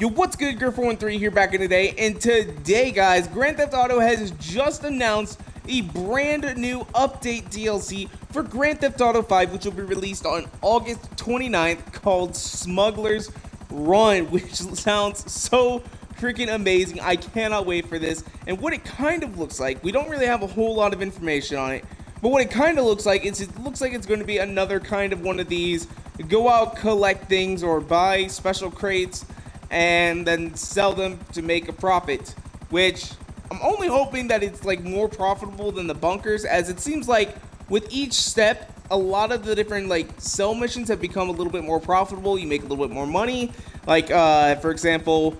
Yo, what's good, Griff13 here back in the day, and today, guys, Grand Theft Auto has just announced a brand new update DLC for Grand Theft Auto 5, which will be released on August 29th, called Smuggler's Run, which sounds so freaking amazing. I cannot wait for this. And what it kind of looks like, we don't really have a whole lot of information on it, but what it kind of looks like is it looks like it's going to be another kind of one of these go out, collect things, or buy special crates and then sell them to make a profit, which I'm only hoping that it's like more profitable than the bunkers, as it seems like with each step a lot of the different like sell missions have become a little bit more profitable. You make a little bit more money, like for example,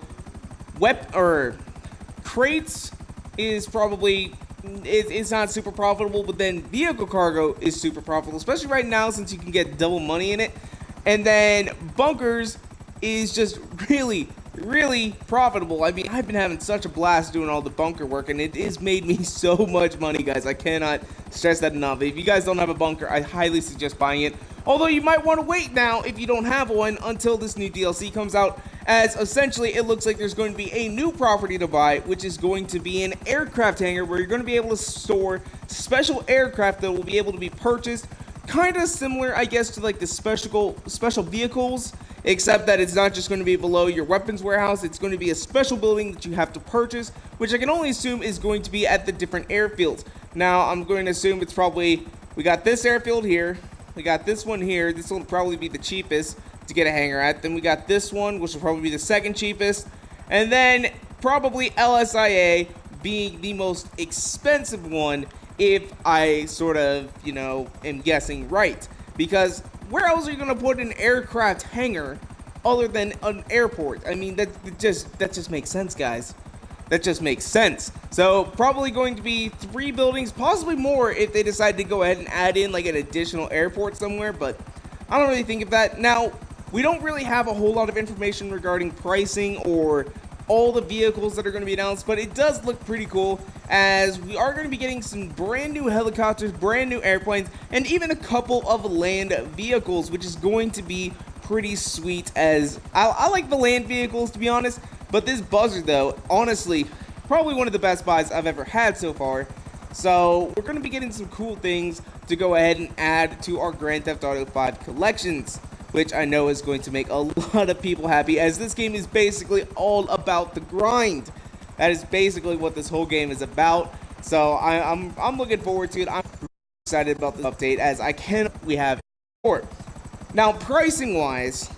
crates is probably it's not super profitable, but then vehicle cargo is super profitable, especially right now since you can get double money in it. And then bunkers is just really profitable. I mean, I've been having such a blast doing all the bunker work, and it has made me so much money, guys. I cannot stress that enough. If you guys don't have a bunker, I highly suggest buying it. Although you might want to wait now if you don't have one until this new DLC comes out, as essentially it looks like there's going to be a new property to buy, which is going to be an aircraft hangar where you're going to be able to store special aircraft that will be able to be purchased. Kind of similar, I guess, to like the special vehicles, except that it's not just going to be below your weapons warehouse. It's going to be a special building that you have to purchase, which I can only assume is going to be at the different airfields. Now, I'm going to assume it's probably, we got this airfield here, we got this one here. This will probably be the cheapest to get a hangar at. Then we got this one, which will probably be the second cheapest, and then probably LSIA being the most expensive one, if I sort of, you know, am guessing right. Because where else are you going to put an aircraft hangar other than an airport? I mean, that just makes sense, guys. That just makes sense. So probably going to be 3 buildings, possibly more if they decide to go ahead and add in like an additional airport somewhere, but I don't really think of that. Now, we don't really have a whole lot of information regarding pricing or all the vehicles that are going to be announced, but it does look pretty cool, as we are going to be getting some brand new helicopters, brand new airplanes, and even a couple of land vehicles, which is going to be pretty sweet. As I like the land vehicles, to be honest, but this Buzzard, though, honestly, probably one of the best buys I've ever had so far. So we're going to be getting some cool things to go ahead and add to our Grand Theft Auto 5 collections, which I know is going to make a lot of people happy, as this game is basically all about the grind. That is basically what this whole game is about. So I'm looking forward to it. I'm excited about this update, as we have more. Now, pricing wise,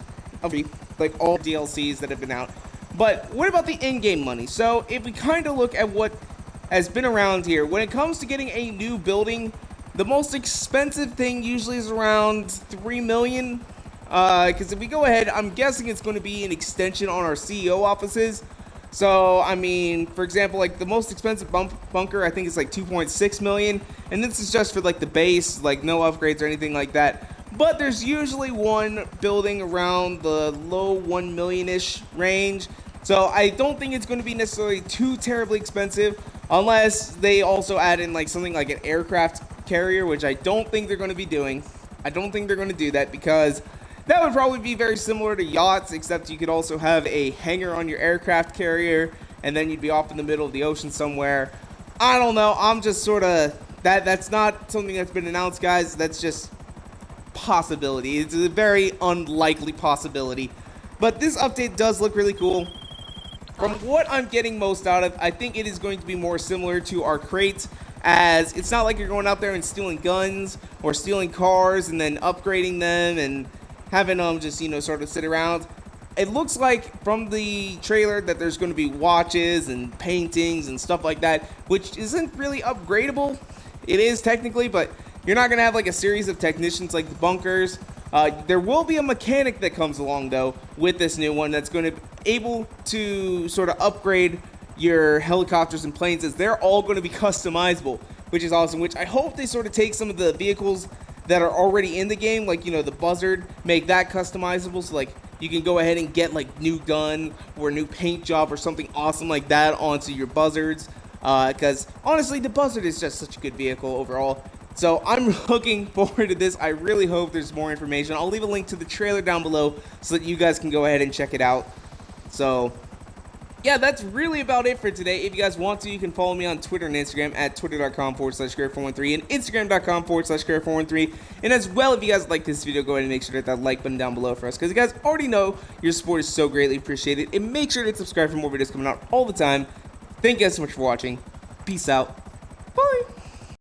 like all DLCs that have been out, but what about the in-game money? So if we kind of look at what has been around here, when it comes to getting a new building, the most expensive thing usually is around 3 million. Because if we go ahead, I'm guessing it's going to be an extension on our CEO offices. So, I mean, for example, like the most expensive bunker, I think it's like 2.6 million. And this is just for like the base, like no upgrades or anything like that. But there's usually one building around the low 1 million-ish range. So I don't think it's going to be necessarily too terribly expensive, unless they also add in like something like an aircraft carrier, which I don't think they're going to be doing. I don't think they're going to do that, because that would probably be very similar to yachts, except you could also have a hangar on your aircraft carrier, and then you'd be off in the middle of the ocean somewhere. I don't know. I'm just sort of that's not something that's been announced, guys. That's just possibility. It's a very unlikely possibility. But this update does look really cool. From what I'm getting most out of, I think it is going to be more similar to our crates, as it's not like you're going out there and stealing guns or stealing cars and then upgrading them and having them just, you know, sort of sit around. It looks like from the trailer that there's going to be watches and paintings and stuff like that, which isn't really upgradable. It is technically, but you're not going to have like a series of technicians like the bunkers. There will be a mechanic that comes along, though, with this new one that's going to be able to sort of upgrade your helicopters and planes, as they're all going to be customizable, which is awesome, which I hope they sort of take some of the vehicles that are already in the game, like, you know, the Buzzard, make that customizable, so like you can go ahead and get like new gun or a new paint job or something awesome like that onto your Buzzards, because honestly the Buzzard is just such a good vehicle overall. So I'm looking forward to this. I really hope there's more information. I'll leave a link to the trailer down below so that you guys can go ahead and check it out. So yeah, that's really about it for today. If you guys want to, you can follow me on Twitter and Instagram at twitter.com/Garrett413 and Instagram.com/Garrett413. And as well, if you guys like this video, go ahead and make sure to hit that like button down below for us, because you guys already know your support is so greatly appreciated. And make sure to subscribe for more videos coming out all the time. Thank you guys so much for watching. Peace out. Bye.